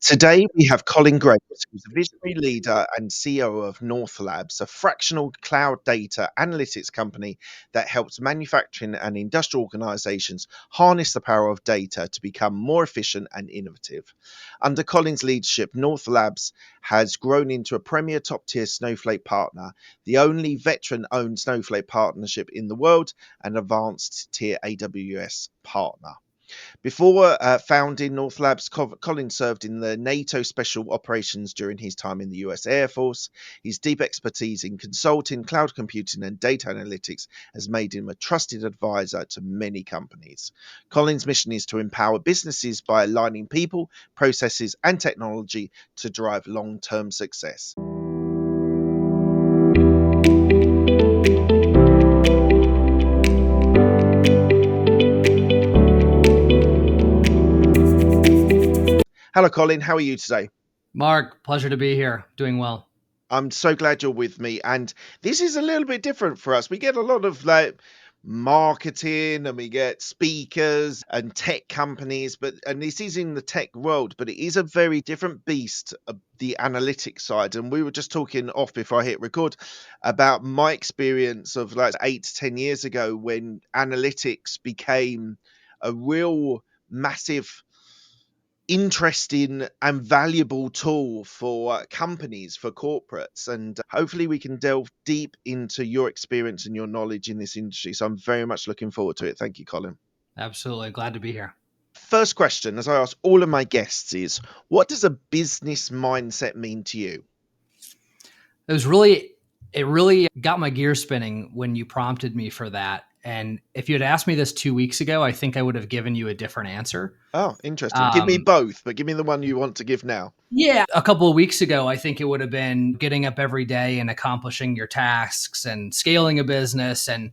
Today, we have Collin Graves, who's a visionary leader and CEO of North Labs, a fractional cloud data analytics company that helps manufacturing and industrial organizations harness the power of data to become more efficient and innovative. Under Collin's leadership, North Labs has grown into a premier top tier Snowflake partner, the only veteran owned Snowflake partnership in the world, and advanced tier AWS partner. Before founding North Labs, Collins served in the NATO Special Operations during his time in the US Air Force. His deep expertise in consulting, cloud computing, and data analytics has made him a trusted advisor to many companies. Collins' mission is to empower businesses by aligning people, processes, and technology to drive long term success. Hello, Collin. How are you today? Mark, pleasure to be here. Doing well. I'm so glad you're with me. And this is a little bit different for us. We get a lot of marketing and we get speakers and tech companies, and this is in the tech world, but it is a very different beast of the analytics side. And we were just talking off before I hit record about my experience of like 8 to 10 years ago when analytics became a real massive interesting and valuable tool for companies, for corporates. And hopefully, we can delve deep into your experience and your knowledge in this industry. So, I'm very much looking forward to it. Thank you, Collin. Absolutely. Glad to be here. First question, as I ask all of my guests, is what does a business mindset mean to you? It really got my gears spinning when you prompted me for that. And if you had asked me this 2 weeks ago, I think I would have given you a different answer. Oh, interesting. Give me Um, both, but give me the one you want to give now. yeah, a couple of weeks ago, I think it would have been getting up every day and accomplishing your tasks and scaling a business and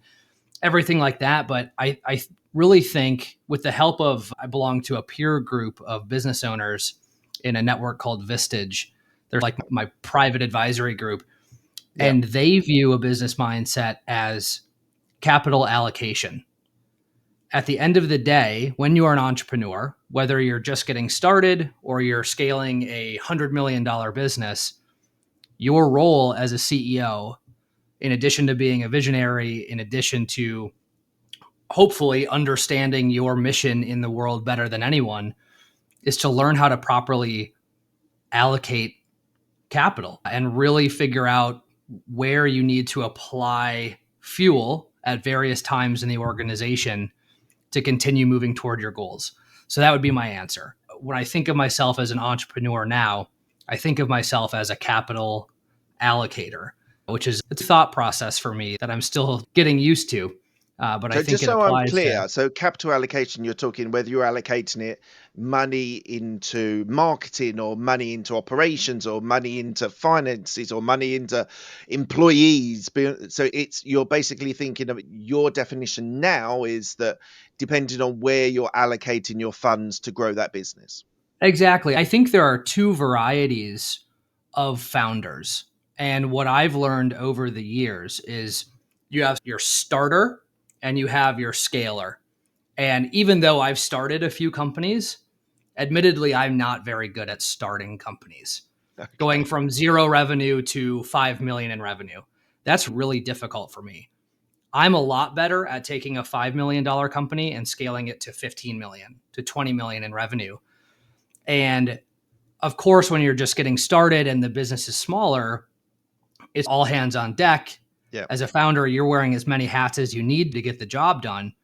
everything like that. But I really think with the help of, I belong to a peer group of business owners in a network called Vistage. They're like my private advisory group. Yeah. And they view a business mindset as capital allocation. At the end of the day, when you are an entrepreneur, whether you're just getting started or you're scaling a $100 million business, your role as a CEO, in addition to being a visionary, in addition to hopefully understanding your mission in the world better than anyone, is to learn how to properly allocate capital and really figure out where you need to apply fuel at various times in the organization to continue moving toward your goals. So that would be my answer. When I think of myself as an entrepreneur now, I think of myself as a capital allocator, which is a thought process for me that I'm still getting used to. But I So think just it so I'm applies to. clear, so capital allocation, you're talking whether you're allocating it money into marketing or money into operations or money into finances or money into employees. So it's you're basically thinking of your definition now is that depending on where you're allocating your funds to grow that business. Exactly. I think there are two varieties of founders. And what I've learned over the years is you have your starter and you have your scaler. And even though I've started a few companies, admittedly, I'm not very good at starting companies. Going Okay. from zero revenue to 5 million in revenue, that's really difficult for me. I'm a lot better at taking a $5 million company and scaling it to 15 million, to 20 million in revenue. And of course, when you're just getting started and the business is smaller, it's all hands on deck. Yeah. As a founder, you're wearing as many hats as you need to get the job done.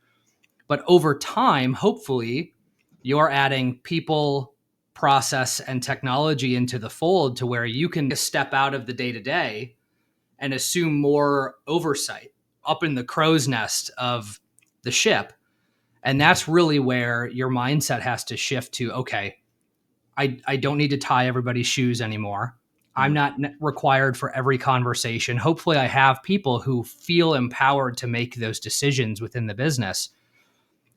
But over time, hopefully, you're adding people, process, and technology into the fold to where you can step out of the day to day and assume more oversight up in the crow's nest of the ship. And that's really where your mindset has to shift to, okay, I don't need to tie everybody's shoes anymore. I'm Mm. not required for every conversation. Hopefully, I have people who feel empowered to make those decisions within the business.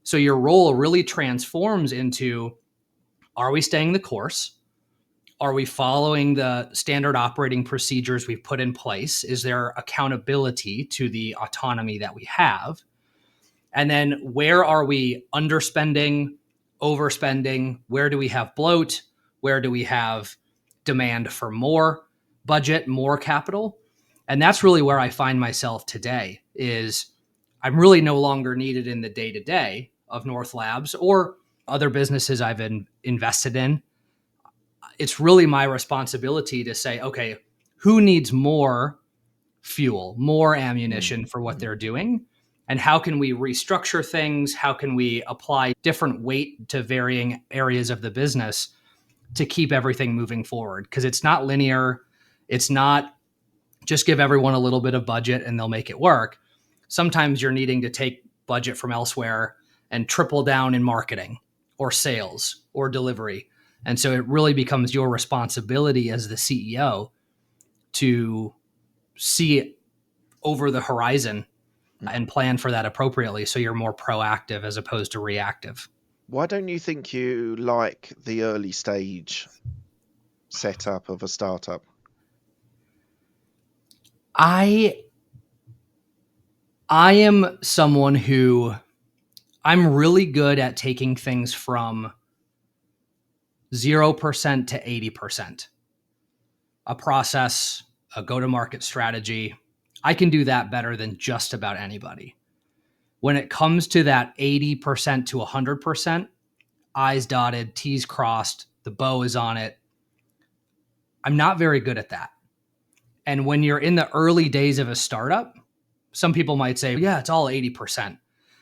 So your role really transforms into, are we staying the course? Are we following the standard operating procedures we've put in place? Is there accountability to the autonomy that we have? And then where are we underspending, overspending? Where do we have bloat? Where do we have demand for more budget, more capital? And that's really where I find myself today is I'm really no longer needed in the day to day of North Labs or other businesses I've invested in. It's really my responsibility to say, okay, who needs more fuel, more Mm, ammunition for what mm. they're doing? And how can we restructure things? How can we apply different weight to varying areas of the business to keep everything moving forward? Because it's not linear. It's not just give everyone a little bit of budget and they'll make it work. Sometimes you're needing to take budget from elsewhere and triple down in marketing or sales or delivery. And so it really becomes your responsibility as the CEO to see it over the horizon and plan for that appropriately so you're more proactive as opposed to reactive. Why don't you think you like the early stage setup of a startup? I I am someone who I'm really good at taking things from 0% to 80%. A process, a go to market strategy. I can do that better than just about anybody. When it comes to that 80% to 100%, I's dotted, T's crossed, the bow is on it, I'm not very good at that. And when you're in the early days of a startup, some people might say, yeah, it's all 80%.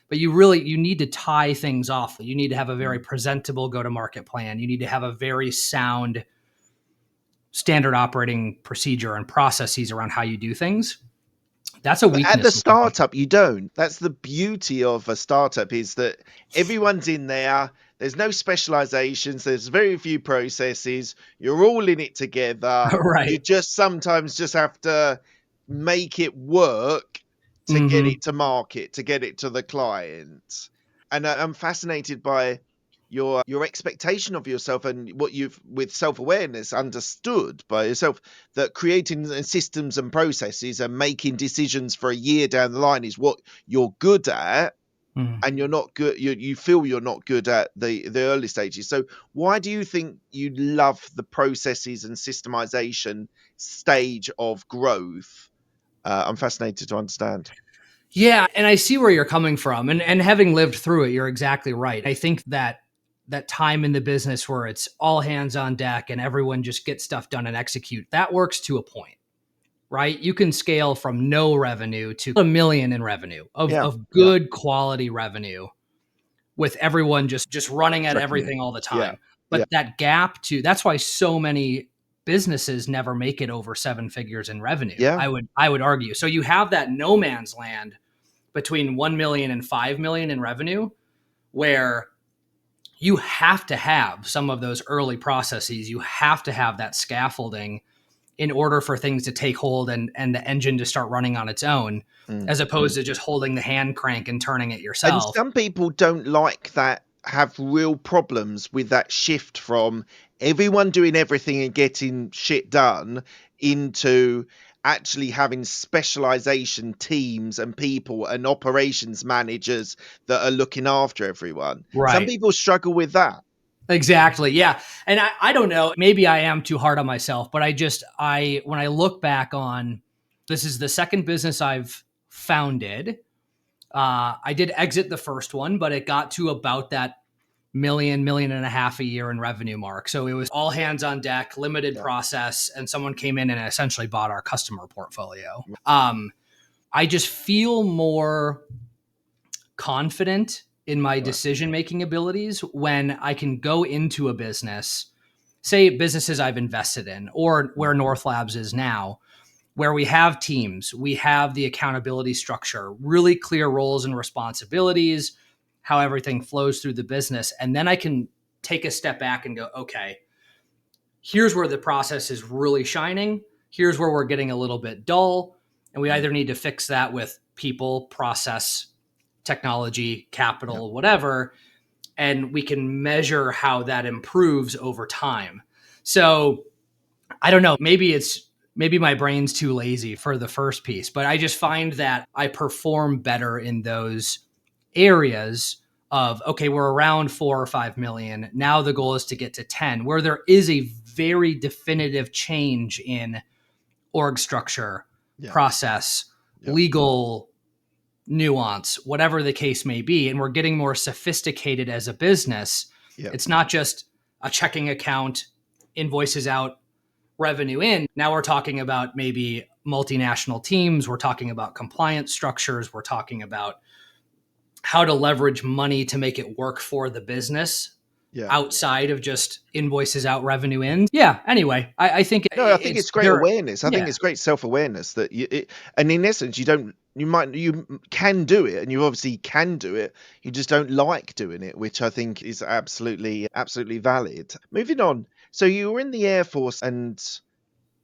But you need to tie things off. You need to have a very Mm. presentable go to market plan. You need to have a very sound standard operating procedure and processes around how you do things. That's a But at the weakness of mine. startup, you don't. That's the beauty of a startup is that everyone's in there. There's no specializations. There's very few processes. You're all in it together. You Right. just sometimes just have to make it work to get Mm-hmm. it to market, to get it to the client. And I'm fascinated by your expectation of yourself and what you've with self-awareness understood by yourself that creating systems and processes and making decisions for a year down the line is what you're good at, Mm. and you're not good you feel you're not good at the early stages. So why do you think you love the processes and systemization stage of growth? I'm fascinated to understand. Yeah, and I see where you're coming from, and having lived through it, you're exactly right. I think that time in the business where it's all hands on deck and everyone just gets stuff done and execute, that works to a point, right? You can scale from no revenue to 1 million in revenue Yeah, of yeah. good quality revenue with everyone just running at Tracking you. everything all the Yeah, time. yeah, But that gap to that's why so many businesses never make it over seven figures in revenue. yeah. I would argue. So you have that no man's land between 1 million and 5 million in revenue where you have to have some of those early processes. You have to have that scaffolding in order for things to take hold and the engine to start running on its own, Mm, as opposed mm. to just holding the hand crank and turning it And yourself. some people don't like that, have real problems with that shift from everyone doing everything and getting shit done into actually having specialization teams and people and operations managers that are looking after everyone. Some Right. people struggle with that. Exactly. Yeah. And I don't know, maybe I am too hard on myself, but when I look back on this is the second business I've founded. I did exit the first one, but it got to about that million and a half a year in revenue mark. So it was all hands on deck, limited Yeah. process, and someone came in and essentially bought our customer portfolio. I just feel more confident in my Right. decision making abilities when I can go into a business, say businesses I've invested in, or Mm. where North Labs is now, where we have teams, we have the accountability structure, really clear roles and responsibilities, how everything flows through the business. And then I can take a step back and go, okay, here's where the process is really shining. Here's where we're getting a little bit dull. And we Mm. either need to fix that with people, process, technology, Yeah. capital, whatever. And we can measure how that improves over time. So I don't know. Maybe my brain's too lazy for the first piece, but I just find that I perform better in those areas of, okay, we're around 4 or 5 million. Now the goal is to get to 10, where there is a very definitive change in org structure, Yeah. process, Yeah. legal nuance, whatever the case may be. And we're getting more sophisticated as a business. Yeah. It's not just a checking account, invoices out, revenue in. Now we're talking about maybe multinational teams. We're talking about compliance structures. We're talking about how to leverage money to make it work for the business Yeah. outside of just invoices out, revenue in. Yeah. Anyway, I think No, I think it's it's great there. awareness. I think Yeah. it's great self-awareness that and in essence, you can do it, and you obviously can do it. You just don't like doing it, which I think is absolutely valid. Moving on. So you were in the Air Force, and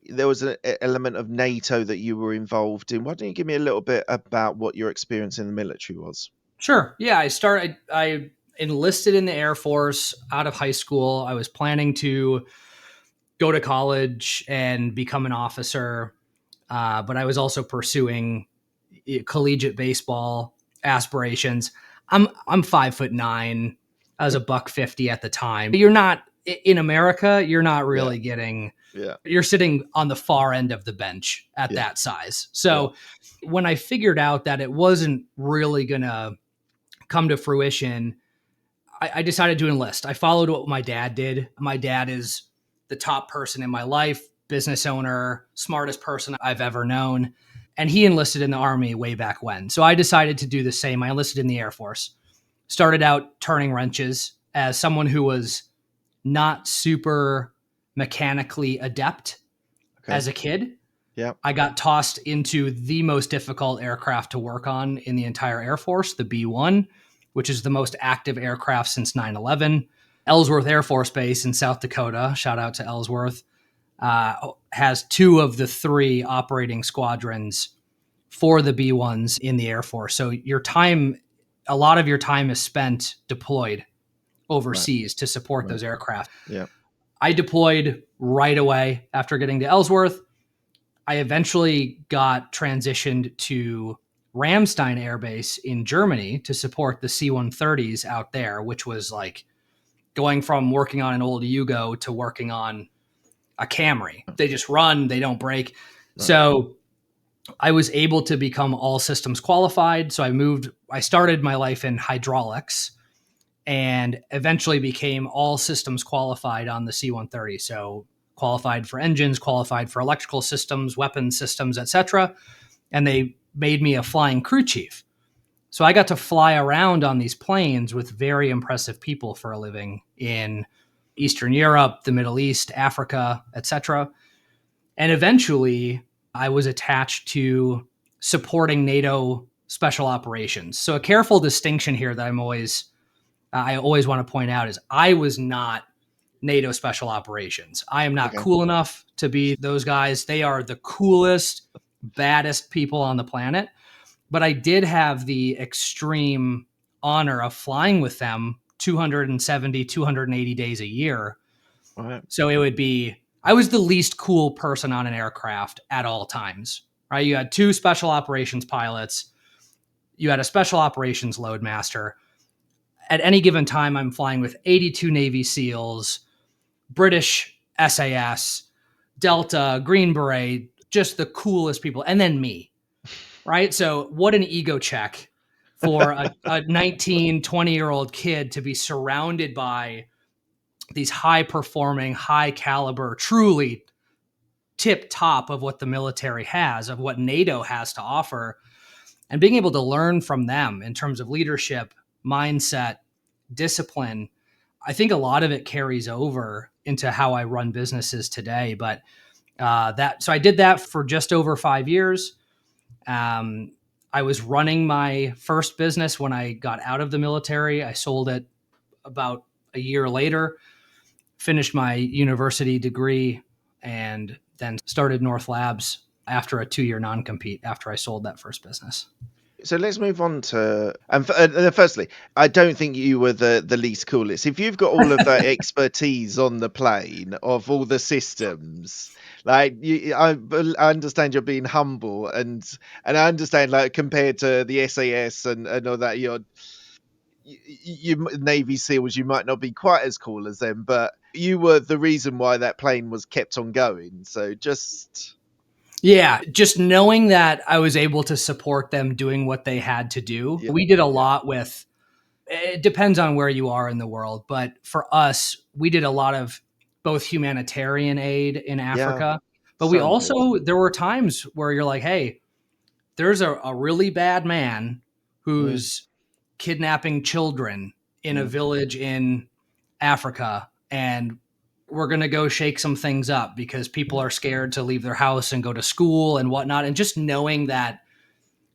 there was an element of NATO that you were involved in. Why don't you give me a little bit about what your experience in the military was? Sure. Yeah. I enlisted in the Air Force out of high school. I was planning to go to college and become an officer, but I was also pursuing collegiate baseball aspirations. I'm 5'9". I was a buck 50 at the time. You're not in America. You're not Yeah. really getting. Yeah. You're sitting on the far end of the bench at Yeah. that size. Yeah. So when I figured out that it wasn't really gonna come to fruition, I decided to enlist. I followed what my dad did. My dad is the top person in my life, business owner, smartest person I've ever known. And he enlisted in the Army way back when. So I decided to do the same. I enlisted in the Air Force. Started out turning wrenches as someone who was not super mechanically adept Okay. as a kid. Yeah. I got tossed into the most difficult aircraft to work on in the entire Air Force, the B-1, which is the most active aircraft since 9/11. Ellsworth Air Force Base in South Dakota, shout out to Ellsworth, has two of the three operating squadrons for the B-1s in the Air Force. So a lot of your time is spent deployed Right. overseas to support Right. those aircraft. Yeah. I deployed right away after getting to Ellsworth. I eventually got transitioned to Ramstein Air Base in Germany to support the C-130s out there, which was like going from working on an old Yugo to working on a Camry. They just run, they don't break. Right. So I was able to become all systems qualified. So I started my life in hydraulics and eventually became all systems qualified on the C-130. So qualified for engines, qualified for electrical systems, weapons systems, etc. And they made me a flying crew chief. So I got to fly around on these planes with very impressive people for a living in Eastern Europe, the Middle East, Africa, etc. And eventually I was attached to supporting NATO special operations. So a careful distinction here that I always want to point out is I was not NATO special operations. I am not Okay. cool enough to be those guys. They are the coolest, baddest people on the planet. But I did have the extreme honor of flying with them 270, 280 days a year. All right. So I was the least cool person on an aircraft at all times, right? You had two special operations pilots, you had a special operations loadmaster. At any given time, I'm flying with 82 Navy SEALs, British SAS, Delta, Green Beret, just the coolest people. And then me, right? So, what an ego check for a 19, 20-year-old kid to be surrounded by these high performing, high caliber, truly tip top of what the military has, of what NATO has to offer, and being able to learn from them in terms of leadership, mindset, discipline. I think a lot of it carries over into how I run businesses today. But so I did that for just over 5 years. I was running my first business when I got out of the military. I sold it about a year later, finished my university degree, and then started North Labs after a 2-year non-compete after I sold that first business. So let's move on to firstly, I don't think you were the least coolest. If you've got all of that expertise on the plane of all the systems, like I understand you're being humble, and I understand, like, compared to the SAS and all that, Navy SEALs, you might not be quite as cool as them, but you were the reason why that plane was kept on going. So just Yeah, just knowing that I was able to support them doing what they had to do. yeah, We did a yeah, lot with, it depends on where you are in the world, but for us, we did a lot of both humanitarian aid in yeah, Africa, but we so important. also, there were times where you're like, hey, there's a really bad man Mm, who's kidnapping children in a mm, village in Africa, and we're going to go shake some things up because people mm, are scared to leave their house and go to school and whatnot. And just knowing that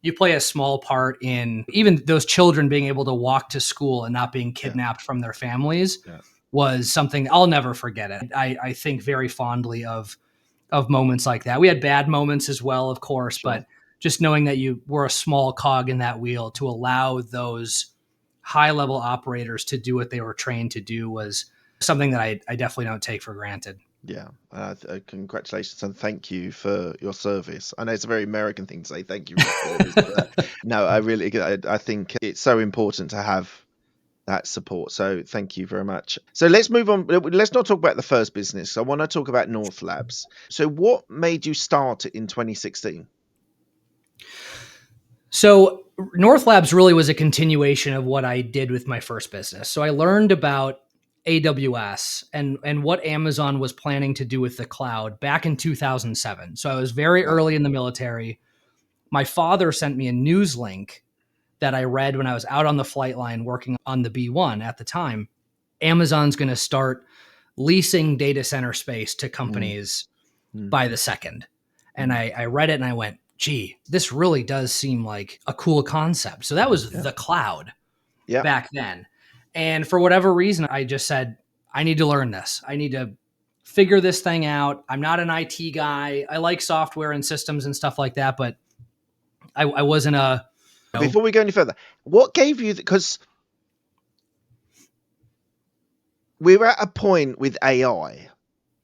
you play a small part in even those children being able to walk to school and not being yeah, kidnapped from their families yeah, was something I'll never forget it. I think very fondly of moments like that. We had bad moments as well, of course, sure. but just knowing that you were a small cog in that wheel to allow those high level operators to do what they were trained to do was something that I definitely don't take for granted. Yeah, congratulations and thank you for your service. I know it's a very American thing to say thank you for your service, but no, I think it's so important to have that support. So thank you very much. So let's move on. Let's not talk about the first business. I want to talk about North Labs. So what made you start it in 2016? So North Labs really was a continuation of what I did with my first business. So I learned about AWS and what Amazon was planning to do with the cloud back in 2007. So I was very Right. early in the military. My father sent me a news link that I read when I was out on the flight line working on the B1 at the time. Amazon's going to start leasing data center space to Mm, companies mm, by the second. And mm. I read it and I went, gee, this really does seem like a cool concept. So that was Yeah. the cloud Yeah. back then. And for whatever reason, I just said, I need to learn this. I need to figure this thing out. I'm not an IT guy. I like software and systems and stuff like that, but I wasn't a, you know, Before we go any further, what gave you because we're at a point with AI,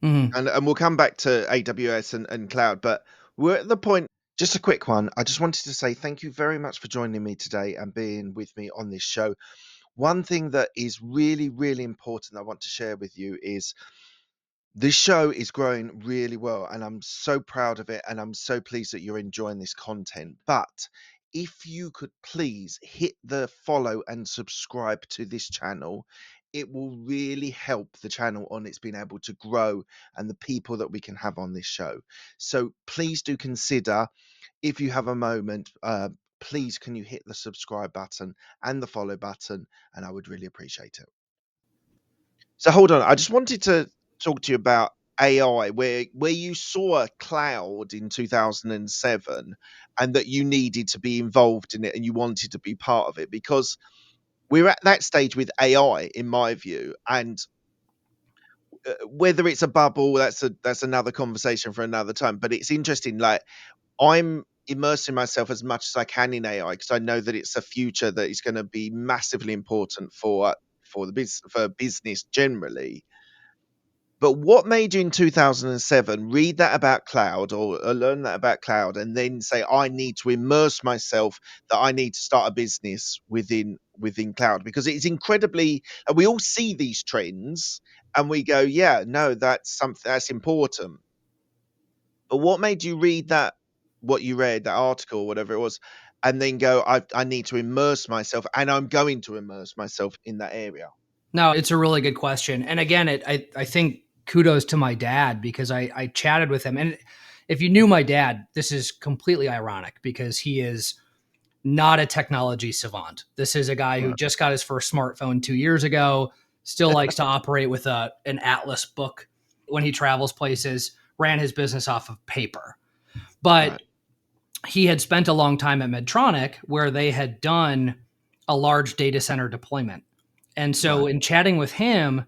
mhm. and we'll come back to AWS and cloud, but we're at the point. Just a quick one. I just wanted to say thank you very much for joining me today and being with me on this show. One thing that is really, really important I want to share with you is this show is growing really well, and I'm so proud of it, and I'm so pleased that you're enjoying this content. But if you could please hit the follow and subscribe to this channel, it will really help the channel on its being able to grow and the people that we can have on this show. So please do consider if you have a moment, please can you hit the subscribe button and the follow button, and I would really appreciate it. So hold on, I just wanted to talk to you about AI, where you saw a cloud in 2007 and that you needed to be involved in it and you wanted to be part of it because we're at that stage with AI, in my view, and whether it's a bubble, that's another conversation for another time. But it's interesting, like I'm immersing myself as much as I can in AI because I know that it's a future that is going to be massively important for the for business generally. But what made you in 2007 read that about cloud or learn that about cloud and then say, I need to immerse myself, that I need to start a business within cloud? Because it's incredibly, and we all see these trends and we go, yeah, no, that's something that's important. But what made you read that, what you read, that article, whatever it was, and then go, I need to immerse myself and I'm going to immerse myself in that area? No, it's a really good question. And again, I think kudos to my dad because I chatted with him. And if you knew my dad, this is completely ironic because he is not a technology savant. This is a guy who Right. just got his first smartphone 2 years ago, still likes to operate with an atlas book when he travels places, ran his business off of paper. Right. But he had spent a long time at Medtronic where they had done a large data center deployment. And so Right. in chatting with him,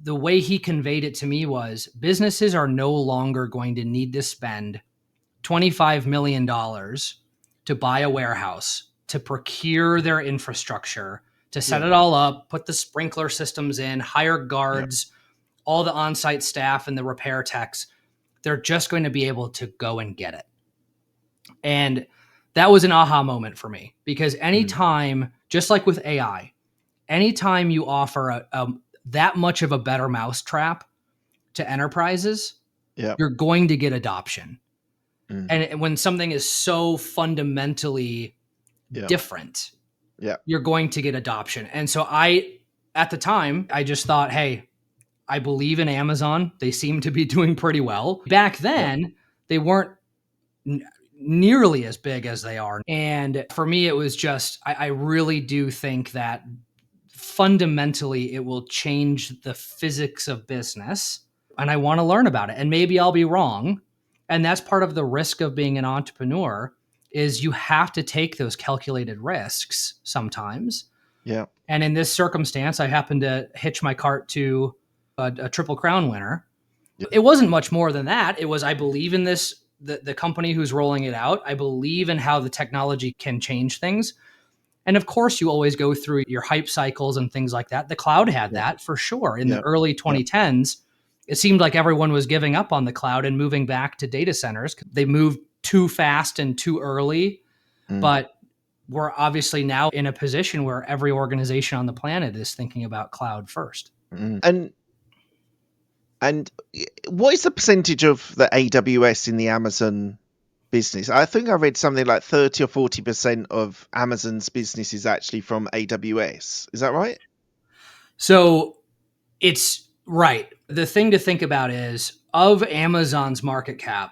the way he conveyed it to me was businesses are no longer going to need to spend $25 million to buy a warehouse, to procure their infrastructure, to set Yeah. it all up, put the sprinkler systems in, hire Yeah. guards, all the on-site staff and the repair techs. They're just going to be able to go and get it. And That was an aha moment for me, because anytime, just like with AI, anytime you offer that much of a better mousetrap to enterprises, Yeah. you're going to get adoption. Mm. And when something is so fundamentally Yeah. different, Yeah. you're going to get adoption. And so at the time, I just thought, hey, I believe in Amazon. They seem to be doing pretty well. Back Yeah. then, they weren't nearly as big as they are. And for me, it was just, I really do think that fundamentally it will change the physics of business. And I want to learn about it. And maybe I'll be wrong. And that's part of the risk of being an entrepreneur, is you have to take those calculated risks sometimes. Yeah. And in this circumstance, I happened to hitch my cart to a Triple Crown winner. Yeah. It wasn't much more than that. It was, I believe in this, the company who's rolling it out. I believe in how the technology can change things. And of course, you always go through your hype cycles and things like that. The cloud had Yeah. that for sure. In the Yeah. early Yeah. 2010s, it seemed like everyone was giving up on the cloud and moving back to data centers. They moved too fast and too early. Mm. But we're obviously now in a position where every organization on the planet is thinking about cloud first. Mm. And what is the percentage of the AWS in the Amazon business? I think I read something like 30 or 40% of Amazon's business is actually from AWS. Is that right? So it's right. The thing to think about is, of Amazon's market cap,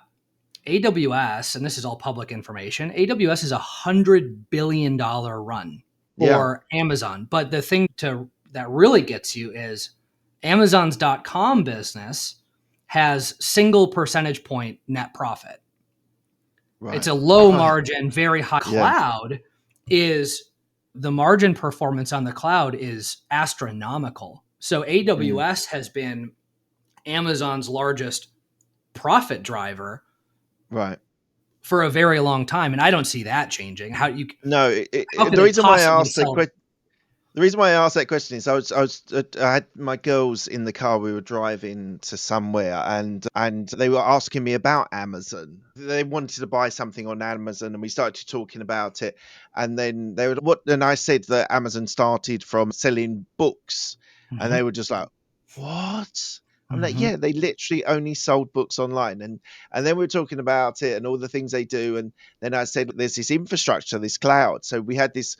AWS, and this is all public information, AWS is $100 billion run Yeah. for Amazon. But the thing that really gets you is Amazon's.com business has single percentage point net profit. It's Right. a low Right. margin, very high. Yeah. Cloud is, the margin performance on the cloud is astronomical. So Mm. AWS has been Amazon's largest profit driver Right. for a very long time, and I don't see that changing. No, How could the they reason why I possibly asked the sell? question. The reason why I asked that question is I had my girls in the car. We were driving to somewhere, and they were asking me about Amazon. They wanted to buy something on Amazon, and we started talking about it. And then they were what? And I said that Amazon started from selling books, and Mhm, they were just like, "What?" I'm like, mhm. "Yeah, they literally only sold books online." And then we were talking about it and all the things they do. And then I said, "There's this infrastructure, this cloud." So we had this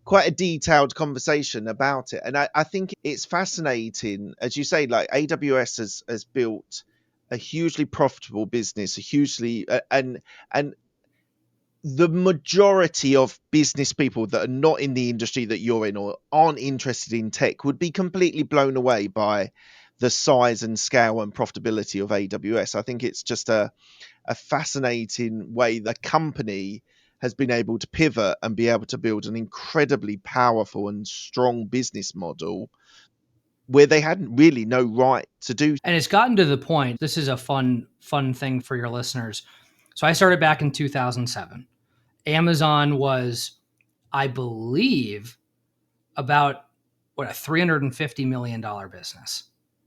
quite a detailed conversation about it. And I think it's fascinating, as you say, like AWS has built a hugely profitable business, a hugely and the majority of business people that are not in the industry that you're in or aren't interested in tech would be completely blown away by the size and scale and profitability of AWS. I think it's just a fascinating way the company has been able to pivot and be able to build an incredibly powerful and strong business model where they hadn't really no right to do. And it's gotten to the point, this is a fun thing for your listeners. So I started back in 2007. Amazon was, I believe, about what, a $350 million business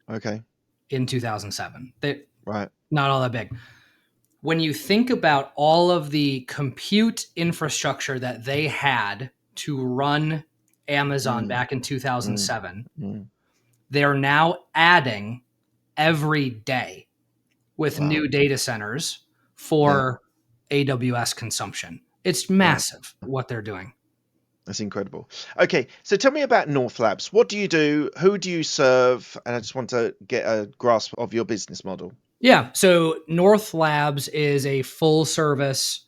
Okay. in 2007. Right. Not all that big. When you think about all of the compute infrastructure that they had to run Amazon Mm, back in mm, 2007, mm. they're now adding every day with Wow. new data centers Yeah. for AWS consumption. It's Yeah. massive what they're doing. That's incredible. Okay, so tell me about North Labs. What do you do? Who do you serve? And I just want to get a grasp of your business model. Yeah. So North Labs is a full service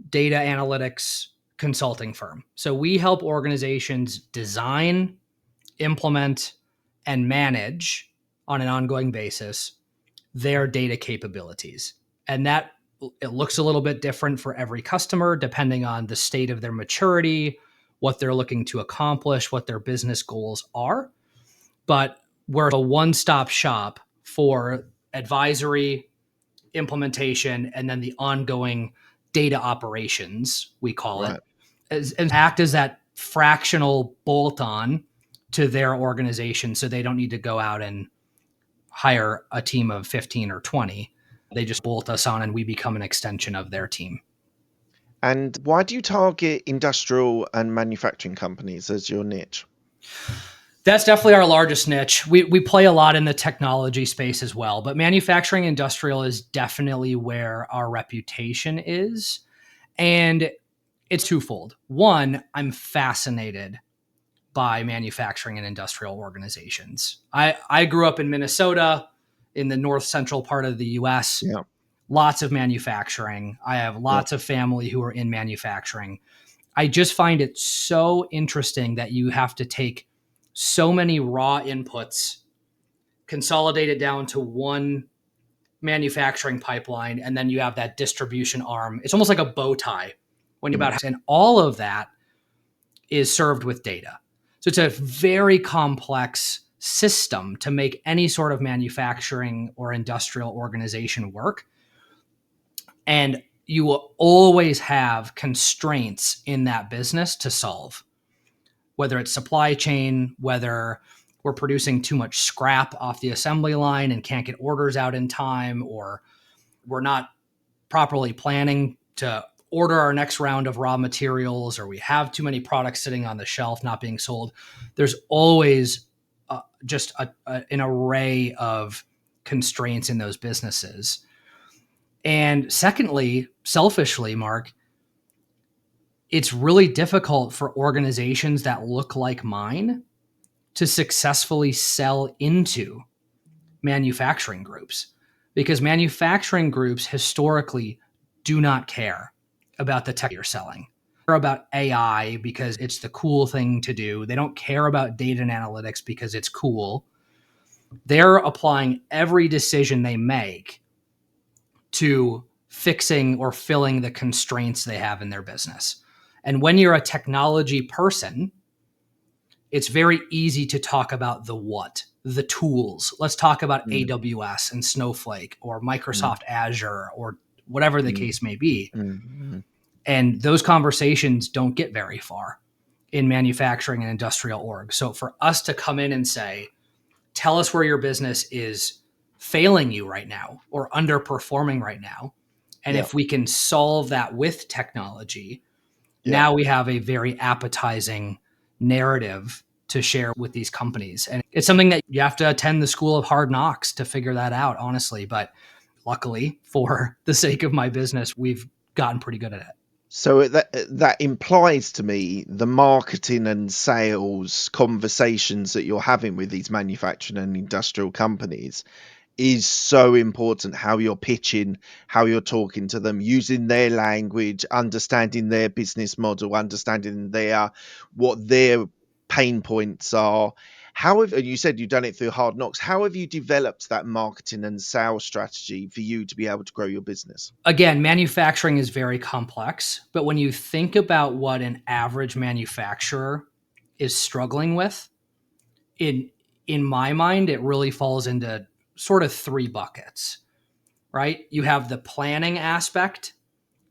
data analytics consulting firm. So we help organizations design, implement, and manage on an ongoing basis their data capabilities. And that, it looks a little bit different for every customer depending on the state of their maturity, what they're looking to accomplish, what their business goals are. But we're a one-stop shop for advisory, implementation, and then the ongoing data operations, we call it, Right. and act as that fractional bolt on to their organization, so they don't need to go out and hire a team of 15 or 20. They just bolt us on and we become an extension of their team. And why do you target industrial and manufacturing companies as your niche? That's definitely our largest niche. We play a lot in the technology space as well, but manufacturing industrial is definitely where our reputation is. And it's twofold. One, I'm fascinated by manufacturing and industrial organizations. I grew up in Minnesota, in the north central part of the US, Yeah, lots of manufacturing. I have yeah, lots of family who are in manufacturing. I just find it so interesting that you have to take so many raw inputs, consolidate it down to one manufacturing pipeline, and then you have that distribution arm. It's almost like a bow tie when you're mm, about, and all of that is served with data. So it's a very complex system to make any sort of manufacturing or industrial organization work. And you will always have constraints in that business to solve, whether it's supply chain, whether we're producing too much scrap off the assembly line and can't get orders out in time, or we're not properly planning to order our next round of raw materials, or we have too many products sitting on the shelf not being sold. There's always just an array of constraints in those businesses. And secondly, selfishly, Mark, it's really difficult for organizations that look like mine to successfully sell into manufacturing groups, because manufacturing groups historically do not care about the tech you're selling. They're about AI because it's the cool thing to do. They don't care about data and analytics because it's cool. They're applying every decision they make to fixing or filling the constraints they have in their business. And when you're a technology person, it's very easy to talk about the what, the tools. Let's talk about mm, AWS and Snowflake or mm, Microsoft Azure or whatever the mm, case may be. mm, mm. And those conversations don't get very far in manufacturing and industrial org. So for us to come in and say, tell us where your business is failing you right now or underperforming right now. And Yeah, if we can solve that with technology, yeah. now we have a very appetizing narrative to share with these companies. And it's something that you have to attend the school of hard knocks to figure that out, honestly. But luckily, for the sake of my business, we've gotten pretty good at it. So that implies to me the marketing and sales conversations that you're having with these manufacturing and industrial companies is so important. How you're pitching, how you're talking to them, using their language, understanding their business model, understanding their what their pain points are. How have, and you said you've done it through hard knocks, how have you developed that marketing and sales strategy for you to be able to grow your business? Again, manufacturing is very complex, but when you think about what an average manufacturer is struggling with, in in my mind, it really falls into sort of three buckets, right? You have the planning aspect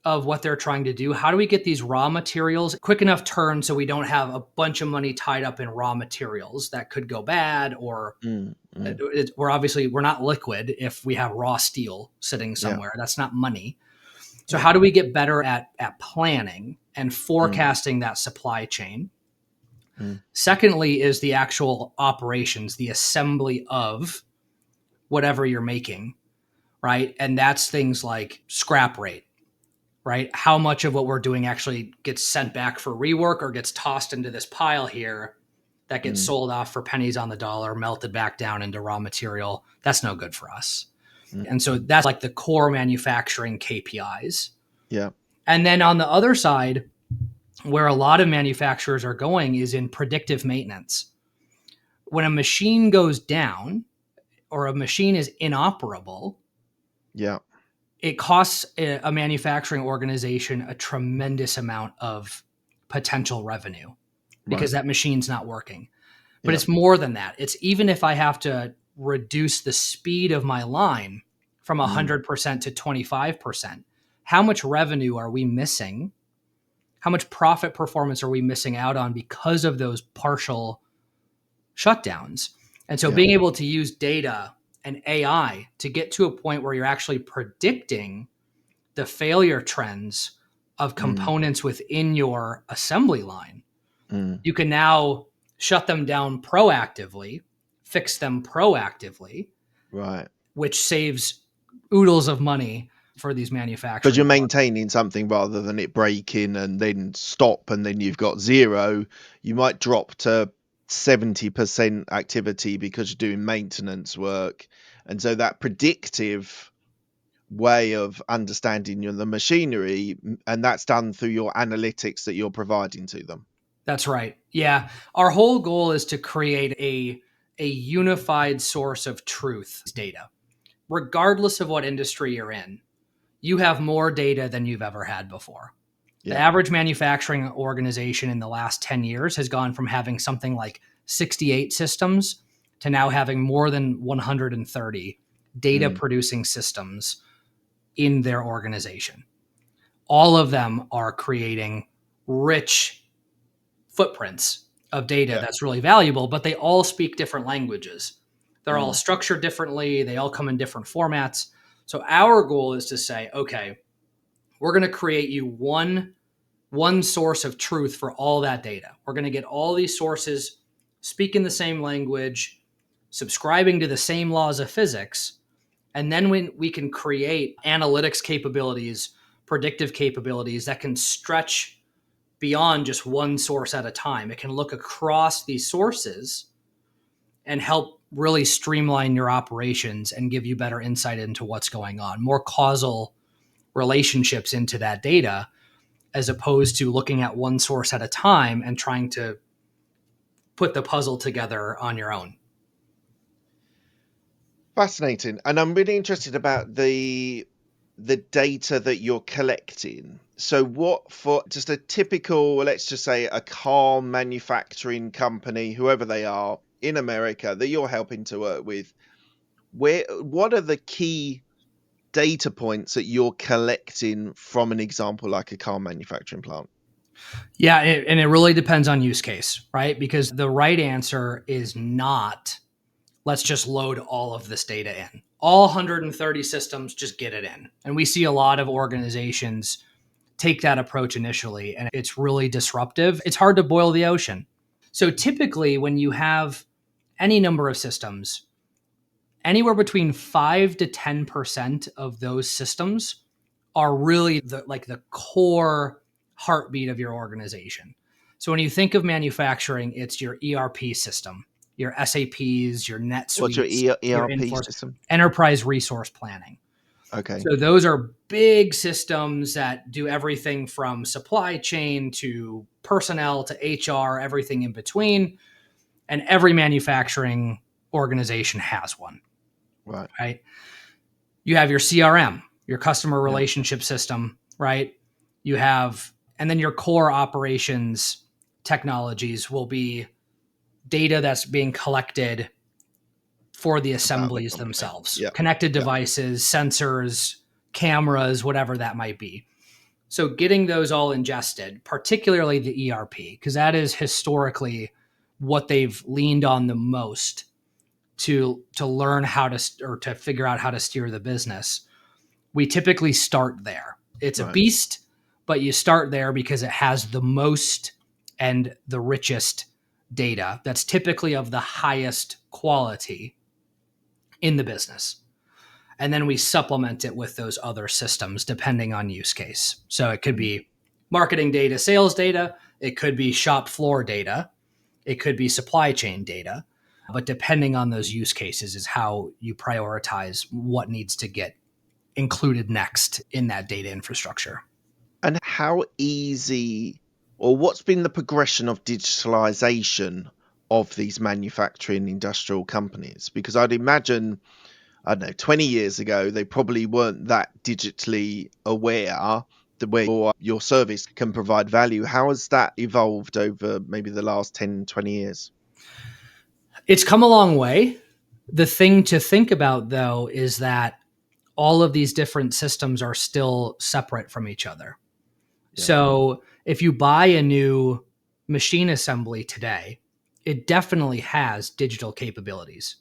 of what they're trying to do. How do we get these raw materials quick enough turn so we don't have a bunch of money tied up in raw materials that could go bad, or Mm, mm, we're not liquid if we have raw steel sitting yeah, somewhere. That's not money. So yeah, how do we get better at planning and mm, forecasting that supply chain? mm, Secondly is the actual operations, the assembly of whatever you're making, right? And that's things like scrap rate, right? How much of what we're doing actually gets sent back for rework or gets tossed into this pile here that gets mm, sold off for pennies on the dollar, melted back down into raw material. That's no good for us. mm, And so that's like the core manufacturing KPIs. yeah, And then on the other side, where a lot of manufacturers are going is in predictive maintenance. When a machine goes down or a machine is inoperable, yeah, it costs a manufacturing organization a tremendous amount of potential revenue right, because that machine's not working. But yeah, it's more than that. It's even if I have to reduce the speed of my line from mm, 100% to 25%, how much revenue are we missing? How much profit performance are we missing out on because of those partial shutdowns? And so yeah, being able to use data and AI to get to a point where you're actually predicting the failure trends of Mm, components within your assembly line, mm, you can now shut them down proactively, fix them proactively, right. which saves oodles of money for these Because manufacturing you're partners. maintaining something rather than it breaking and then stop and then you've got zero. You might drop to 70% activity because you're doing maintenance work. And so that predictive way of understanding the machinery, and that's done through your analytics that you're providing to them. That's right. Yeah. Our whole goal is to create a unified source of truth data. Regardless of what industry you're in, you have more data than you've ever had before. The Yeah. average manufacturing organization in the last 10 years has gone from having something like 68 systems to now having more than 130 data Mm, producing systems in their organization. All of them are creating rich footprints of data yeah. that's really valuable, but they all speak different languages. They're all Mm, structured differently, they all come in different formats. So our goal is to say, okay, we're going to create you one source of truth for all that data. We're going to get all these sources speaking the same language, subscribing to the same laws of physics, and then when we can create analytics capabilities, predictive capabilities that can stretch beyond just one source at a time. It can look across these sources and help really streamline your operations and give you better insight into what's going on, more causal relationships into that data, as opposed to looking at one source at a time and trying to put the puzzle together on your own. fascinating. And I'm really interested about the data that you're collecting. So what for just a typical, let's just say a car manufacturing company, whoever they are in America that you're helping to work with, what are the key data points that you're collecting from an example like a car manufacturing plant? Yeah, and it really depends on use case, right? Because the right answer is not, let's just load all of this data in. All 130 systems, just get it in. And we see a lot of organizations take that approach initially, and it's really disruptive. It's hard to boil the ocean. So typically, when you have any number of systems, anywhere between 5 to 10% of those systems are really the core heartbeat of your organization. So when you think of manufacturing, it's your ERP system, your SAPs, your What's your NetSuites, your ERP Inforce, system? enterprise resource planning. Okay. So those are big systems that do everything from supply chain to personnel to HR, everything in between. And every manufacturing organization has one, Right. right? You have your CRM, your customer Yeah. relationship system, right? You have, and then your core operations technologies will be data that's being collected for the About the assemblies company. themselves, Yeah. connected Yeah. devices, sensors, cameras, whatever that might be. So getting those all ingested, particularly the ERP, because that is historically what they've leaned on the most to learn how to or to figure out how to steer the business. We typically start there. It's a Right. beast, but you start there because it has the most and the richest data that's typically of the highest quality in the business. And then we supplement it with those other systems depending on use case. So it could Mm. be marketing data, sales data, it could be shop floor data, it could be supply chain data. But depending on those use cases is how you prioritize what needs to get included next in that data infrastructure. And how easy or what's been the progression of digitalization of these manufacturing industrial companies? Because I'd imagine, I don't know, 20 years ago, they probably weren't that digitally aware the way your service can provide value. How has that evolved over maybe the last 10, 20 years? It's come a long way. The thing to think about, though, is that all of these different systems are still separate from each other. Yeah. So if you buy a new machine assembly today, it definitely has digital capabilities.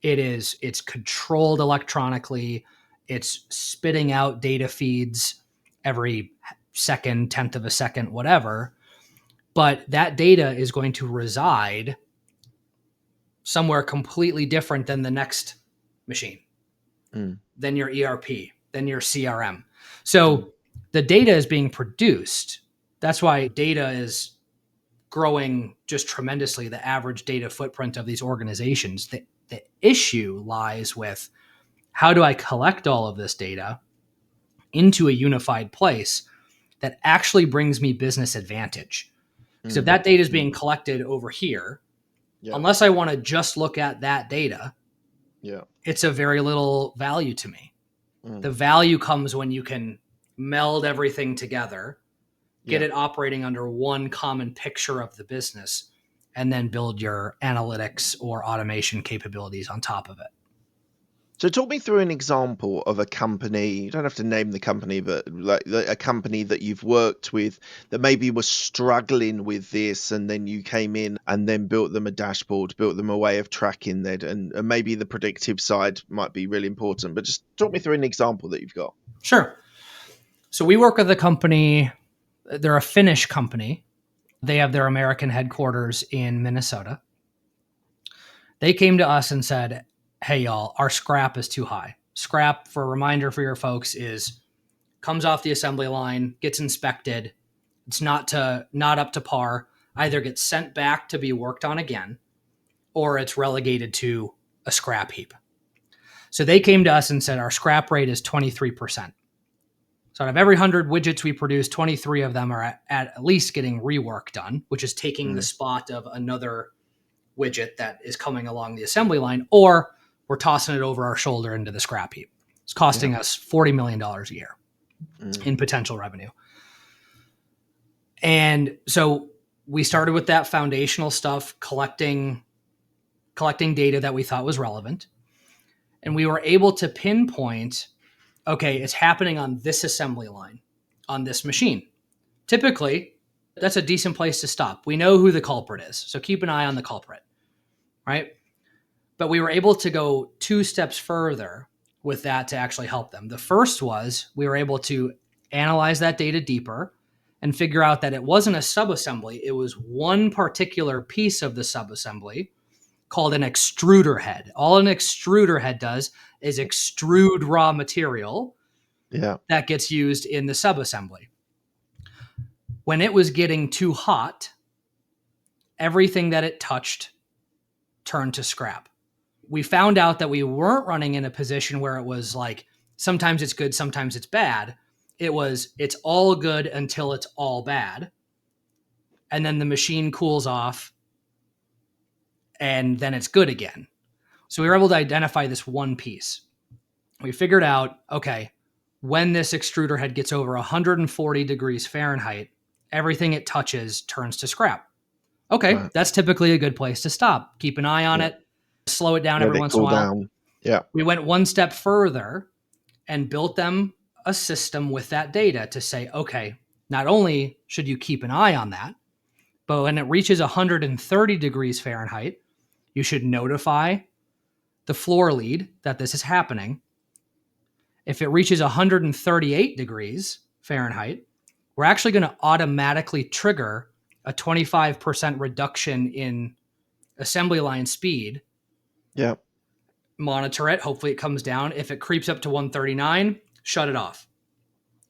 It's controlled electronically, it's spitting out data feeds every second, tenth of a second, whatever. But that data is going to reside somewhere completely different than the next machine, than your ERP, than your CRM. So the data is being produced. That's why data is growing just tremendously, the average data footprint of these organizations. The issue lies with, how do I collect all of this data into a unified place that actually brings me business advantage? Because if that data is being collected over here, unless I want to just look at that data, it's of very little value to me. The value comes when you can meld everything together, get it operating under one common picture of the business, and then build your analytics or automation capabilities on top of it. So talk me through an example of a company. You don't have to name the company, but like a company that you've worked with that maybe was struggling with this, and then you came in and then built them a dashboard, built them a way of tracking that, and maybe the predictive side might be really important. But just talk me through an example that you've got. Sure. So we work with a company. They're a Finnish company. They have their American headquarters in Minnesota. They came to us and said, hey, y'all, our scrap is too high. Scrap, for a reminder for your folks, comes off the assembly line, gets inspected. It's not up to par, either gets sent back to be worked on again, or it's relegated to a scrap heap. So they came to us and said, our scrap rate is 23%. So out of every 100 widgets we produce, 23 of them are at least getting rework done, which is taking the spot of another widget that is coming along the assembly line, or we're tossing it over our shoulder into the scrap heap. It's costing us $40 million a year in potential revenue. And so we started with that foundational stuff, collecting data that we thought was relevant. And we were able to pinpoint, okay, it's happening on this assembly line, on this machine. Typically, that's a decent place to stop. We know who the culprit is, so keep an eye on the culprit, right? But we were able to go 2 steps further with that to actually help them. The first was we were able to analyze that data deeper and figure out that it wasn't a subassembly. It was one particular piece of the subassembly called an extruder head. All an extruder head does is extrude raw material that gets used in the subassembly. When it was getting too hot, everything that it touched turned to scrap. We found out that we weren't running in a position where it was like, sometimes it's good, sometimes it's bad. It's all good until it's all bad. And then the machine cools off and then it's good again. So we were able to identify this one piece. We figured out, okay, when this extruder head gets over 140 degrees Fahrenheit, everything it touches turns to scrap. Okay, that's typically a good place to stop. Keep an eye on it, slow it down every once in a while. We went one step further and built them a system with that data to say, okay, not only should you keep an eye on that, but when it reaches 130 degrees Fahrenheit, you should notify the floor lead that this is happening. If it reaches 138 degrees Fahrenheit, we're actually going to automatically trigger a 25% reduction in assembly line speed. Monitor it. Hopefully it comes down. If it creeps up to 139, shut it off.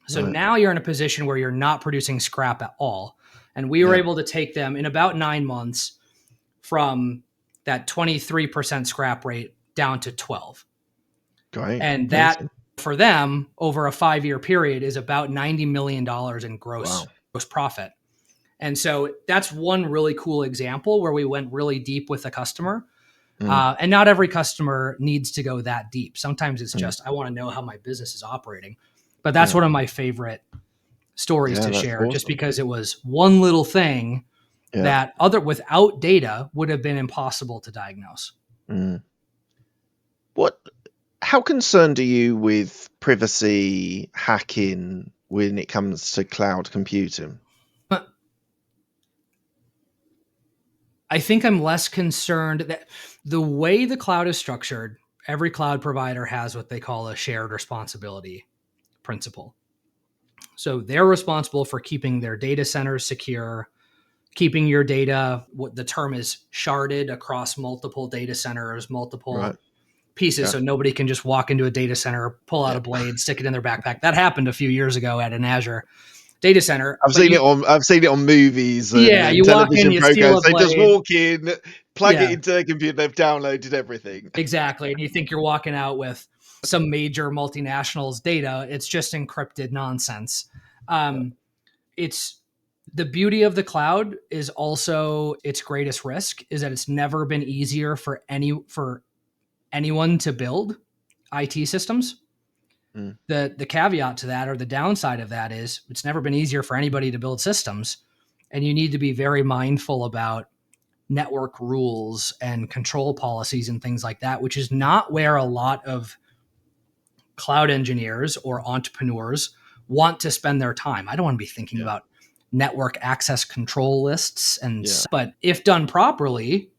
So now you're in a position where you're not producing scrap at all. And we were able to take them in about 9 months from that 23% scrap rate down to 12. Great. And that for them over a 5-year period is about $90 million in gross profit. And so that's one really cool example where we went really deep with the customer. And not every customer needs to go that deep. Sometimes it's just, I want to know how my business is operating. But that's one of my favorite stories to share, just because it was one little thing that without data would have been impossible to diagnose. How concerned are you with privacy hacking when it comes to cloud computing? I think I'm less concerned that the way the cloud is structured, every cloud provider has what they call a shared responsibility principle. So they're responsible for keeping their data centers secure, keeping your data, what the term is, sharded across multiple data centers, Right. multiple pieces. Yeah. So nobody can just walk into a data center, pull out Yeah. a blade, stick it in their backpack. That happened a few years ago at an Azure data center. I've But seen it on movies yeah, and you walk in, television you steal programs. a They just blade. walk in, plug it Yeah, into their computer, they've downloaded everything. exactly. And you think you're walking out with some major multinationals data. It's just encrypted nonsense. Yeah. It's the beauty of the cloud is also its greatest risk is that it's never been easier for anyone to build IT systems. Mm. The caveat to that, or the downside of that, is it's never been easier for anybody to build systems, and you need to be very mindful about network rules and control policies and things like that, which is not where a lot of cloud engineers or entrepreneurs want to spend their time. I don't want to be thinking Yeah. about network access control lists Yeah. but if done properly,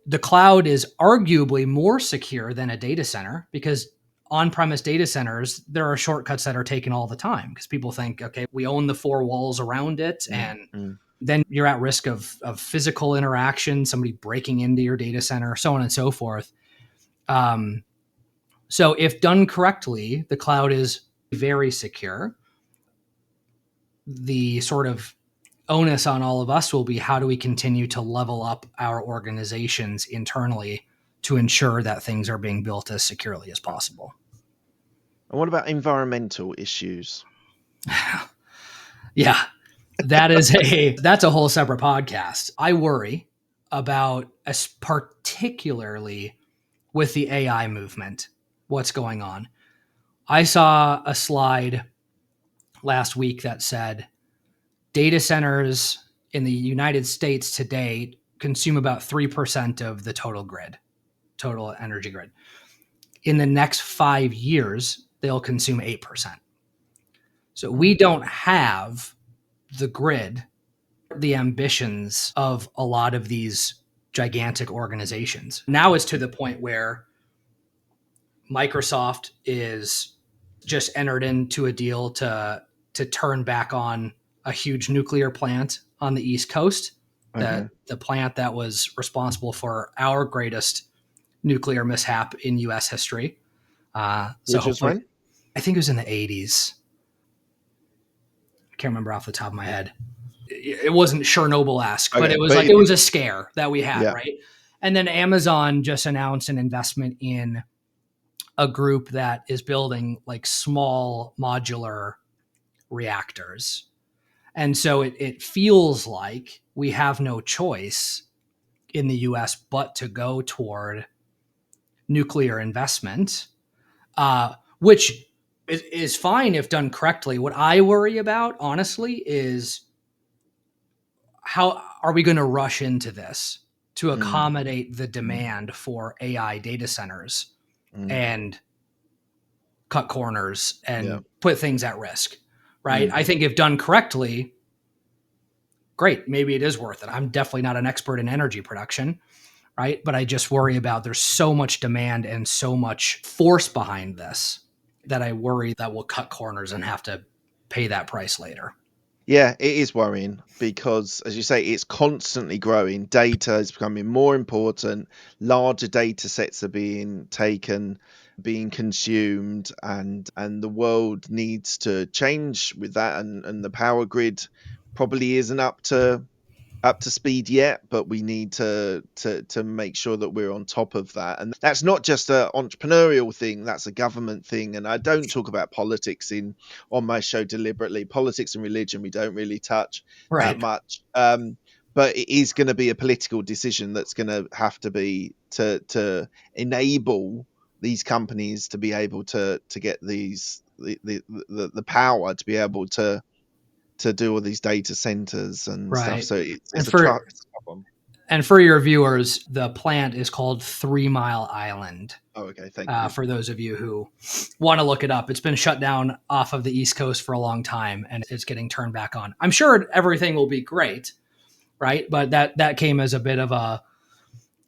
the cloud is arguably more secure than a data center, because on-premise data centers, there are shortcuts that are taken all the time because people think, okay, we own the four walls around it, Mm. and Mm. then you're at risk of physical interaction, somebody breaking into your data center, so on and so forth. So if done correctly, the cloud is very secure. The sort of onus on all of us will be, how do we continue to level up our organizations internally to ensure that things are being built as securely as possible? And what about environmental issues? Yeah, that's a whole separate podcast. I worry about, particularly with the AI movement, what's going on. I saw a slide last week that said data centers in the United States today consume about 3% of the total energy grid. In the next 5 years, they'll consume 8%. So we don't have the grid, the ambitions of a lot of these gigantic organizations. Now it's to the point where Microsoft is just entered into a deal to turn back on a huge nuclear plant on the East Coast, Okay. the plant that was responsible for our greatest nuclear mishap in U.S. history. So Which was hopefully, when? I think it was in the 80s. I can't remember off the top of my head. It wasn't Chernobyl-esque, but Okay. it was But like, it was a scare that we had, yeah. right? And then Amazon just announced an investment in a group that is building like small modular reactors. And so it feels like we have no choice in the US but to go toward nuclear investment, which is fine if done correctly. What I worry about, honestly, is how are we going to rush into this to Mm. accommodate the Mm. demand for AI data centers Mm. and cut corners Yeah. and put things at risk, right? Mm. I think if done correctly, great, maybe it is worth it. I'm definitely not an expert in energy production, right? But I just worry about, there's so much demand and so much force behind this that I worry that we'll cut corners and have to pay that price later. Yeah, it is worrying because, as you say, it's constantly growing. Data is becoming more important. Larger data sets are being taken, being consumed, and the world needs to change with that. And the power grid probably isn't up to speed yet, but we need to make sure that we're on top of that. And that's not just an entrepreneurial thing, that's a government thing. And I don't talk about politics in on my show deliberately. Politics and religion we don't really touch that Right. much. But it is going to be a political decision that's going to have to be to enable these companies to be able to get the power to be able to do all these data centers and stuff. Right. So And it's a tough one. for your viewers, the plant is called 3 Mile Island. Oh, okay. Thank you. For those of you who want to look it up, it's been shut down off of the East Coast for a long time, and it's getting turned back on. I'm sure everything will be great, right? But that came as a bit of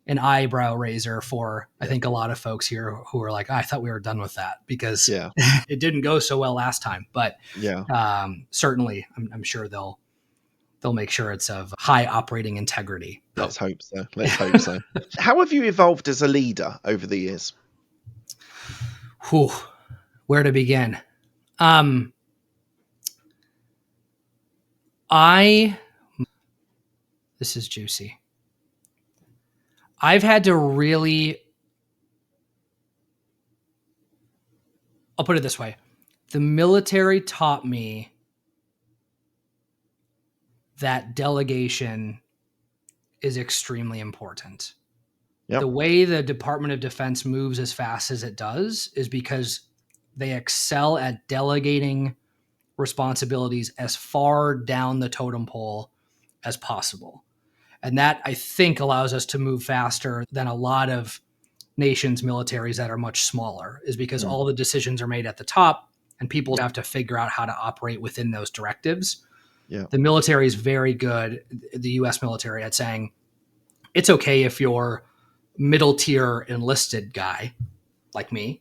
an eyebrow raiser for, I Yeah. think, a lot of folks here who are like, I thought we were done with that because Yeah. it didn't go so well last time. But Yeah. certainly, I'm sure they'll make sure it's of high operating integrity. Let's hope so. Let's hope so. How have you evolved as a leader over the years? Whew, where to begin? This is juicy. I've had to really, I'll put it this way. The military taught me that delegation is extremely important. Yep. The way the Department of Defense moves as fast as it does is because they excel at delegating responsibilities as far down the totem pole as possible. And that, I think, allows us to move faster than a lot of nations' militaries that are much smaller, is because all the decisions are made at the top and people have to figure out how to operate within those directives. Yeah. The military is very good, the US military, at saying it's okay if you're middle tier enlisted guy like me.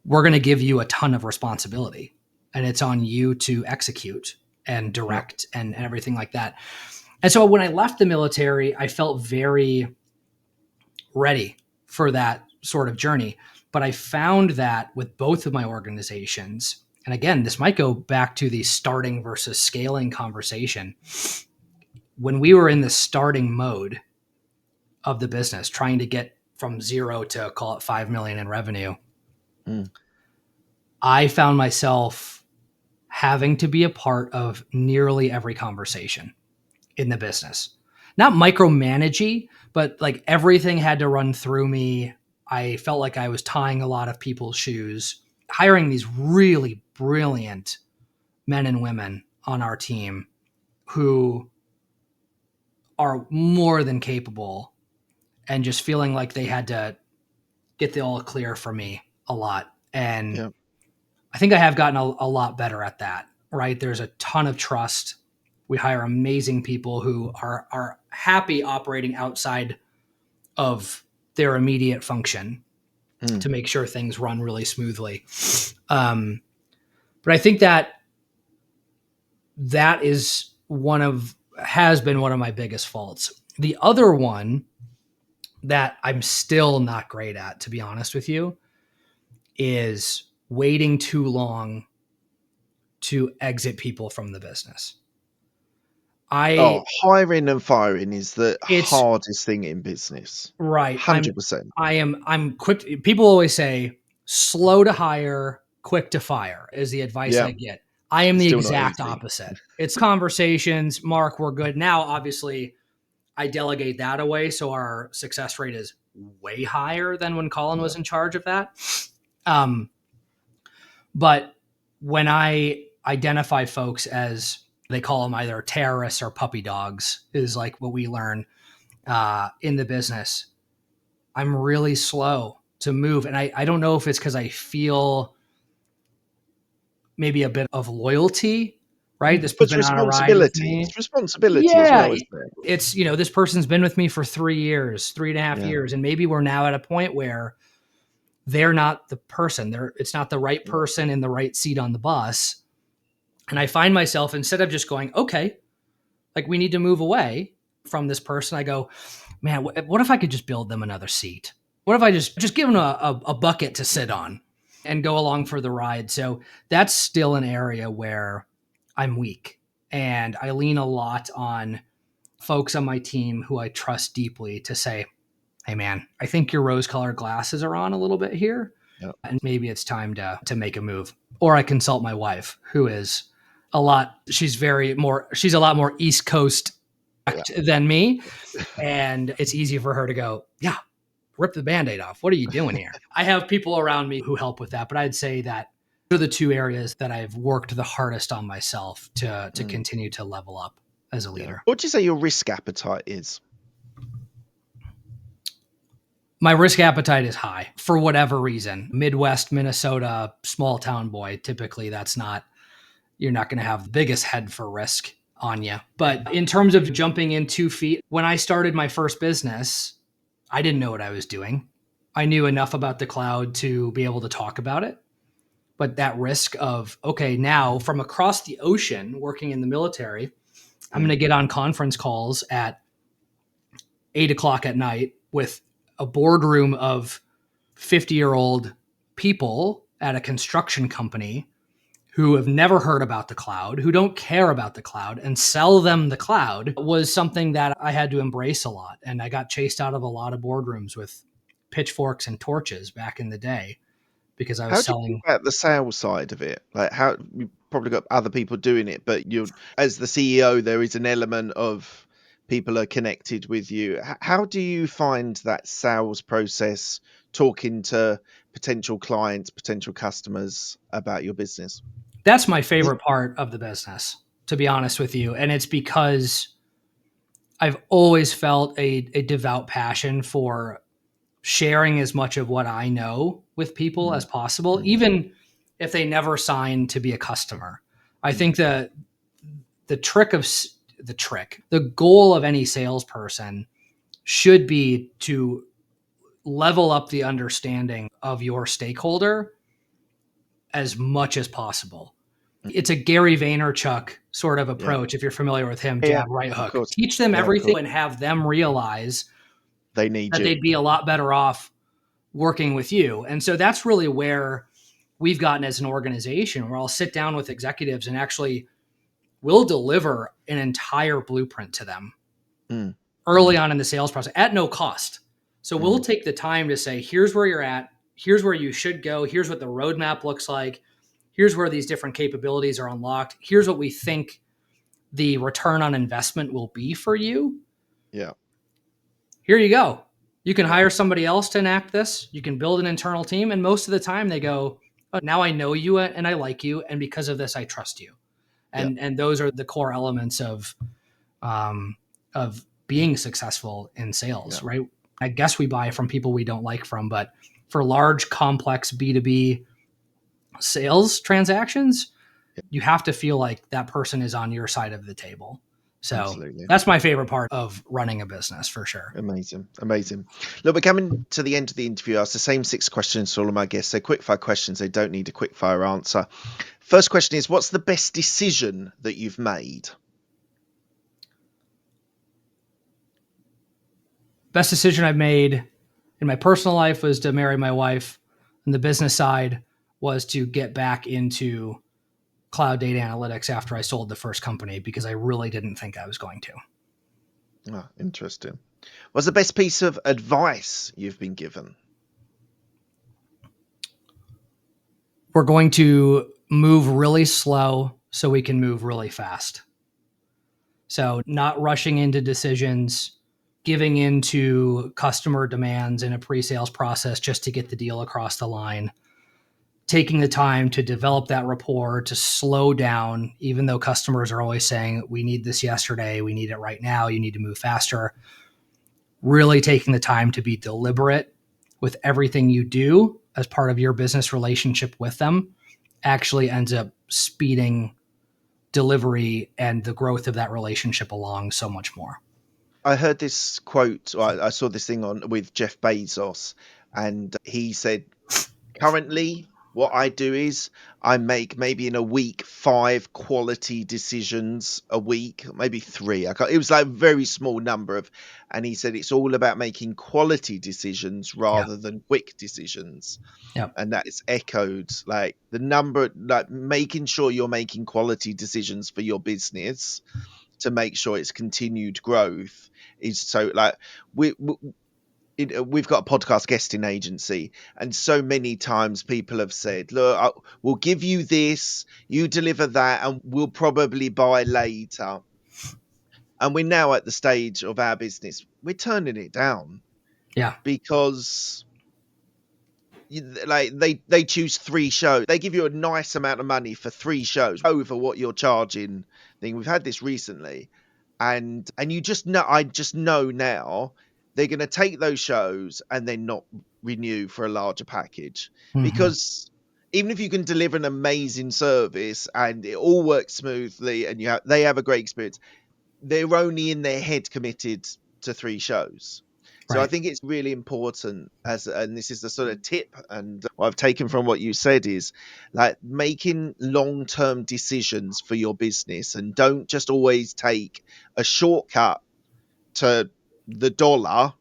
We're going to give you a ton of responsibility and it's on you to execute and direct and everything like that. And so when I left the military, I felt very ready for that sort of journey. But I found that with both of my organizations, and again, this might go back to the starting versus scaling conversation. When we were in the starting mode of the business, trying to get from 0 to, call it, 5 million in revenue, I found myself having to be a part of nearly every conversation in the business. Not micromanagey, but like everything had to run through me. I felt like I was tying a lot of people's shoes, hiring these really brilliant men and women on our team who are more than capable, and just feeling like they had to get the all clear for me a lot. And I think I have gotten a lot better at that, right? There's a ton of trust. We hire amazing people who are happy operating outside of their immediate function to make sure things run really smoothly. But I think that is has been one of my biggest faults. The other one that I'm still not great at, to be honest with you, is waiting too long to exit people from the business. Hiring and firing is the It's hardest thing in business. right. 100%. I'm quick. People always say slow to hire, quick to fire is the advice Yeah. I get. I am It's the still not exact easy. opposite. It's conversations. Mark, we're good. Now, obviously, I delegate that away, so our success rate is way higher than when Collin was in charge of that. But when I identify folks as, they call them either terrorists or puppy dogs, is like what we learn in the business, I'm really slow to move. And I don't know if it's because I feel maybe a bit of loyalty, right? This But person's been on a ride with responsibility. me. It's responsibility as Yeah. well, isn't it? It's, this person's been with me for 3 years, 3.5 Yeah. years. And maybe we're now at a point where they're not the person. It's not the right person in the right seat on the bus. And I find myself, instead of just going, okay, like we need to move away from this person, I go, man, what if I could just build them another seat? What if I just give them a bucket to sit on and go along for the ride? So that's still an area where I'm weak. And I lean a lot on folks on my team who I trust deeply to say, hey, man, I think your rose-colored glasses are on a little bit here. Yeah. And maybe it's time to make a move. Or I consult my wife, who is she's a lot more East Coast than me. And it's easy for her to go, yeah, rip the Band-Aid off. What are you doing here? I have people around me who help with that, but I'd say that those are the two areas that I've worked the hardest on myself to continue to level up as a leader. What do you say your risk appetite is? My risk appetite is high for whatever reason. Midwest, Minnesota, small town boy, typically you're not going to have the biggest head for risk on you. But in terms of jumping in 2 feet, when I started my first business, I didn't know what I was doing. I knew enough about the cloud to be able to talk about it. But that risk of, okay, now from across the ocean working in the military, I'm going Mm. to get on conference calls at 8 o'clock at night with a boardroom of 50-year-old people at a construction company who have never heard about the cloud, who don't care about the cloud, and sell them the cloud was something that I had to embrace a lot. And I got chased out of a lot of boardrooms with pitchforks and torches back in the day because I was How do you selling. feel about the sales side of it? Like, how you've probably got other people doing it, but you, as the CEO, there is an element of people are connected with you. How do you find that sales process, talking to potential clients, potential customers about your business? That's my favorite part of the business, to be honest with you. And it's because I've always felt a devout passion for sharing as much of what I know with people Mm, as possible, mm, even if they never sign to be a customer. I mm. think that the trick of the goal of any salesperson should be to level up the understanding of your stakeholder as much as possible. Mm. It's a Gary Vaynerchuk sort of Yeah. approach. If you're familiar with him, Yeah, jab, right of hook, course. teach them Yeah, of everything course. and have them realize They need that you. they'd be a lot better off working with you. And so that's really where we've gotten as an organization, where I'll sit down with executives and actually will deliver an entire blueprint to them Mm, early mm, on in the sales process at no cost. So we'll mm. take the time to say, here's where you're at, here's where you should go, here's what the roadmap looks like, here's where these different capabilities are unlocked, here's what we think the return on investment will be for you. Yeah, Here you go. You can yeah, hire somebody else to enact this. You can build an internal team. And most of the time they go, oh, now I know you and I like you. And because of this, I trust you. yeah, And those are the core elements um, of being successful in yeah. sales, right? I guess we buy from people we don't like from, but for large, complex B2B sales transactions, you have to feel like that person is on your side of the table. So Absolutely. that's my favorite part of running a business for sure. Amazing. Amazing. Look, we're coming to the end of the interview. I ask the same 6 questions to all of my guests. They're quick fire questions. They don't need a quick fire answer. First question is, what's the best decision that you've made? Best decision I've made in my personal life was to marry my wife, and the business side was to get back into cloud data analytics after I sold the first company because I really didn't think I was going to. Ah, interesting. What's the best piece of advice you've been given? We're going to move really slow so we can move really fast. So, not rushing into decisions, giving into customer demands in a pre sales process just to get the deal across the line, taking the time to develop that rapport, to slow down, even though customers are always saying, we need this yesterday, we need it right now, you need to move faster. Really taking the time to be deliberate with everything you do as part of your business relationship with them actually ends up speeding delivery and the growth of that relationship along so much more. I heard this quote, or I saw this thing on with Jeff Bezos, and he said, currently, what I do is I make maybe in a week 5 quality decisions a week, maybe three. It was like a very small number of, and he said it's all about making quality decisions Yeah. rather than quick decisions. Yeah. And that is echoed like the number, like making sure you're making quality decisions for your business to make sure it's continued growth is so like we we've got a podcast guesting agency, and so many times people have said, look, we'll give you this, you deliver that, and we'll probably buy later. And we're now at the stage of our business, we're turning it down Yeah. because like they choose 3 shows, they give you a nice amount of money for 3 shows over what you're charging thing. We've had this recently, and you just know, I just know now they're going to take those shows and then not renew for a larger package, Mm-hmm. because even if you can deliver an amazing service and it all works smoothly and they have a great experience, they're only in their head committed to 3 shows. So I Right. think it's really important and this is the sort of tip and what I've taken from what you said is like making long-term decisions for your business and don't just always take a shortcut to the dollar,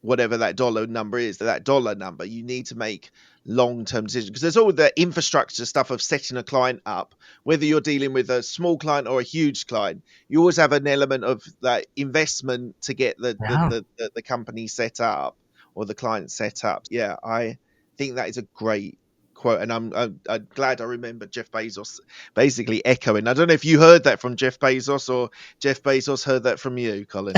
whatever that dollar number is, that dollar number. You need to make long-term decisions because there's all the infrastructure stuff of setting a client up, whether you're dealing with a small client or a huge client. You always have an element of that investment to get Yeah. the company set up or the client set up. Yeah, I think that is a great quote, and I'm glad I remember Jeff Bezos basically echoing. I don't know if you heard that from Jeff Bezos or Jeff Bezos heard that from you, Colin.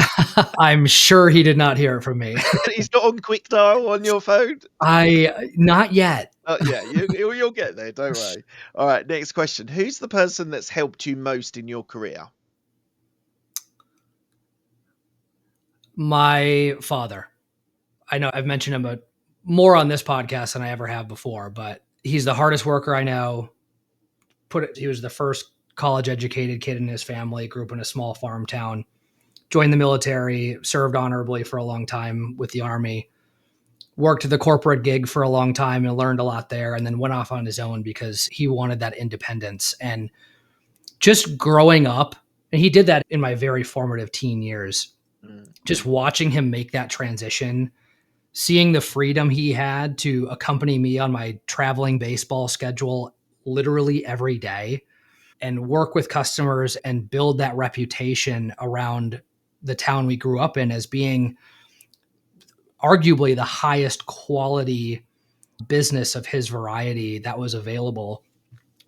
I'm sure he did not hear it from me. He's not on quick dial on your phone. Not yet. Yeah, you'll get there. Don't worry. All right, next question. Who's the person that's helped you most in your career? My father. I know I've mentioned him more on this podcast than I ever have before, but he's the hardest worker I know. He was the first college educated kid in his family, grew up in a small farm town, joined the military, served honorably for a long time with the army, worked the corporate gig for a long time and learned a lot there, and then went off on his own because he wanted that independence. And just growing up, and he did that in my very formative teen years, Mm, just watching him make that transition, seeing the freedom he had to accompany me on my traveling baseball schedule literally every day and work with customers and build that reputation around the town we grew up in as being arguably the highest quality business of his variety that was available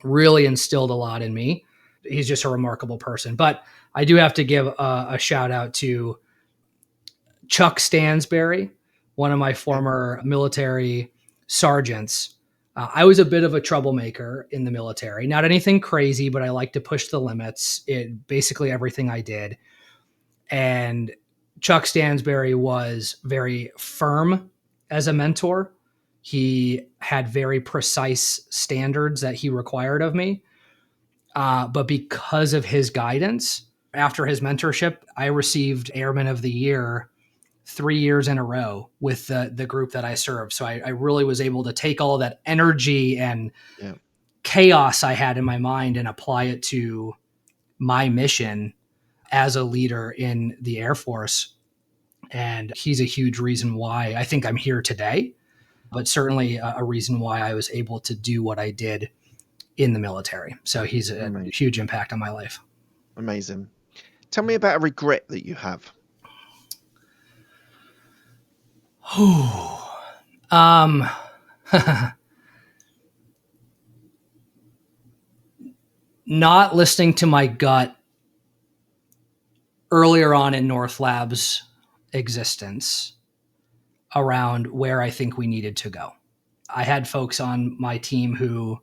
really instilled a lot in me. He's just a remarkable person. But I do have to give a shout out to Chuck Stansberry, one of my okay. former military sergeants. I was a bit of a troublemaker in the military. Not anything crazy, but I like to push the limits. It basically everything I did. And Chuck Stansberry was very firm as a mentor. He had very precise standards that he required of me. But because of his guidance, after his mentorship, I received Airman of the Year 3 years in a row with the group that I served. So I really was able to take all that energy and Yeah, chaos I had in my mind and apply it to my mission as a leader in the Air Force. And he's a huge reason why I think I'm here today, but certainly a reason why I was able to do what I did in the military. So he's a amazing. huge impact on my life. Amazing. Tell me about a regret that you have. um, not listening to my gut earlier on in North Lab's existence around where I think we needed to go. I had folks on my team who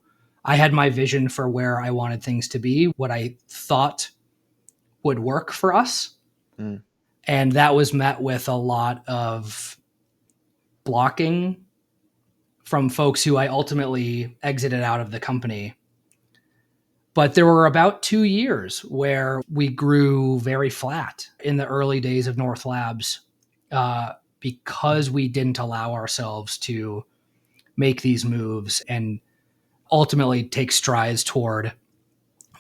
I had my vision for where I wanted things to be, what I thought would work for us. Mm, And that was met with a lot of blocking from folks who I ultimately exited out of the company. But there were about 2 years where we grew very flat in the early days of North Labs because we didn't allow ourselves to make these moves and ultimately take strides toward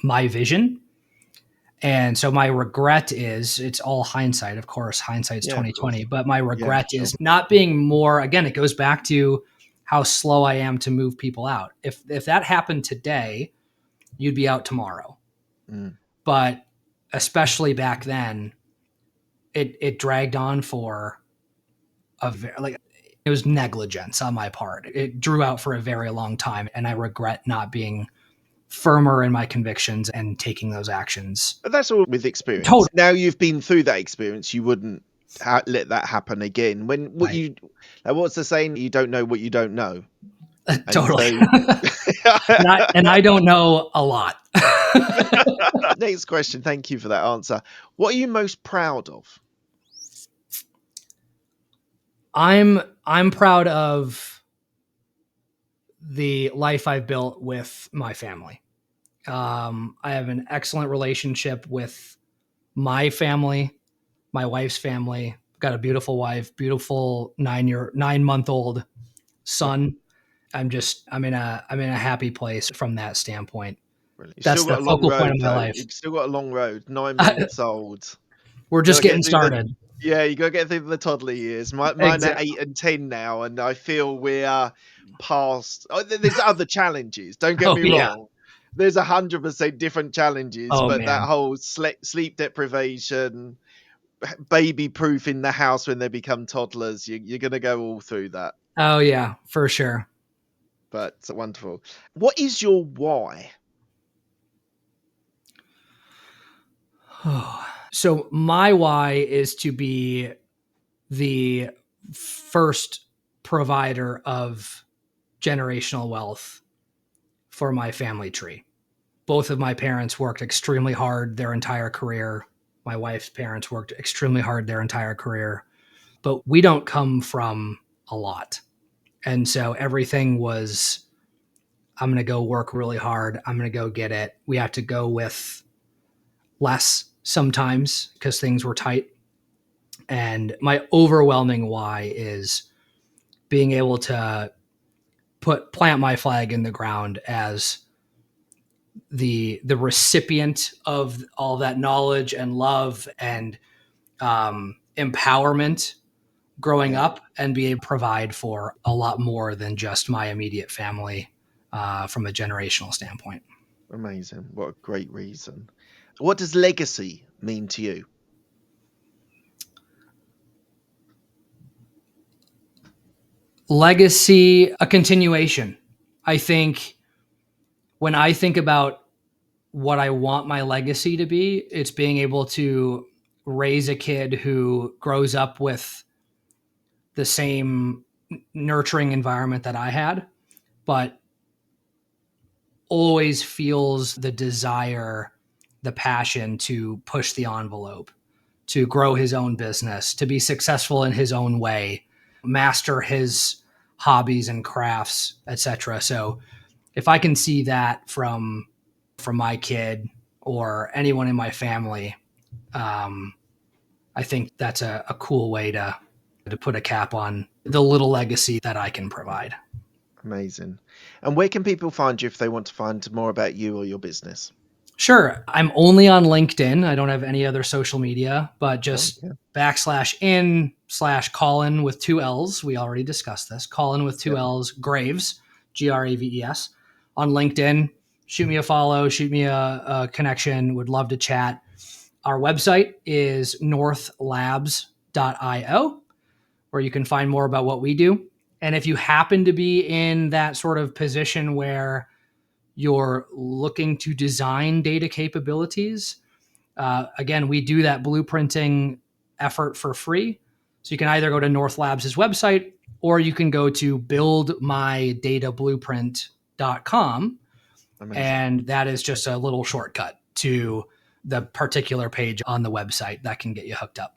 my vision. And so my regret is it's all hindsight. Of course, hindsight's yeah, of 2020, course. but my Yeah, regret sure. is not being more, again, it goes back to how slow I am to move people out. If that happened today, you'd be out tomorrow. Mm, But especially back then, it dragged on for like it was negligence on my part. It drew out for a very long time, and I regret not being firmer in my convictions and taking those actions. but that's all with experience. Totally. Now you've been through that experience, you wouldn't let that happen again. When what Right. you like, what's the saying? You don't know what you don't know, and Totally. so. And I don't know a lot. Next question. Thank you for that answer. What are you most proud of? I'm proud of the life I've built with my family. I have an excellent relationship with my family, my wife's family. Got a beautiful wife, beautiful 9-month old son. I'm in a happy place from that standpoint. Brilliant. You've still That's the got a long focal point road of my though. life. You've still got a long road. 9 months old. We're Got just to get getting through the started. Yeah, you got to get through the toddler years. Mine are Exactly. 8 and 10 now, and I feel we are past. Oh, there's other challenges. Don't get Oh me yeah. wrong. There's 100% different challenges, Oh but that man. whole sleep deprivation, baby proof in the house when they become toddlers, you're going to go all through that. Oh yeah, for sure. But it's wonderful. What is your why? So my why is to be the first provider of generational wealth for my family tree. Both of my parents worked extremely hard their entire career. My wife's parents worked extremely hard their entire career, but we don't come from a lot. And so everything was, I'm going to go work really hard. I'm going to go get it. We have to go with less sometimes because things were tight. And my overwhelming why is being able to plant my flag in the ground as the recipient of all that knowledge and love and empowerment growing Yeah, up, and be able to provide for a lot more than just my immediate family from a generational standpoint. amazing. What a great reason. What does legacy mean to you? Legacy, a continuation. I think when I think about what I want my legacy to be, it's being able to raise a kid who grows up with the same nurturing environment that I had, but always feels the desire, the passion to push the envelope, to grow his own business, to be successful in his own way, master his hobbies and crafts, etc. So if I can see that from my kid or anyone in my family, um, I think that's a cool way to put a cap on the little legacy that I can provide. Amazing. And where can people find you if they want to find more about you or your business? Sure. I'm only on LinkedIn. I don't have any other social media, but Oh, just yeah. /in/Collin with two L's. We already discussed this. Collin with two Yeah. L's, Graves, Graves, on LinkedIn. Shoot me a follow, shoot me a connection. Would love to chat. Our website is northlabs.io, where you can find more about what we do. And if you happen to be in that sort of position where you're looking to design data capabilities, again, we do that blueprinting effort for free. So you can either go to North Labs' website or you can go to buildmydatablueprint.com. Amazing. And that is just a little shortcut to the particular page on the website that can get you hooked up.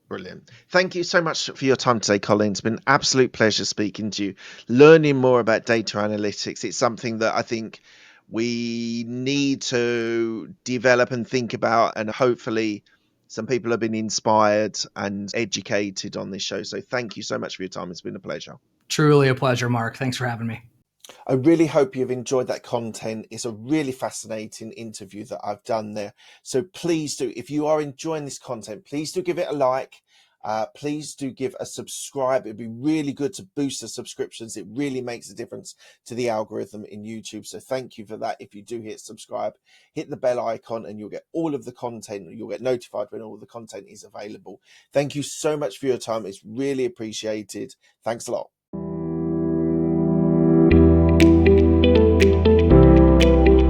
Brilliant. Thank you so much for your time today, Colin. It's been an absolute pleasure speaking to you, learning more about data analytics. It's something that I think we need to develop and think about, and hopefully, some people have been inspired and educated on this show. So, thank you so much for your time. It's been a pleasure. Truly a pleasure, Mark. Thanks for having me. I really hope you've enjoyed that content. It's a really fascinating interview that I've done there. So please do, if you are enjoying this content, please do give it a like. Please do give a subscribe. It'd be really good to boost the subscriptions. It really makes a difference to the algorithm in YouTube. So thank you for that. If you do hit subscribe, hit the bell icon and you'll get all of the content. You'll get notified when all the content is available. Thank you so much for your time. It's really appreciated. Thanks a lot.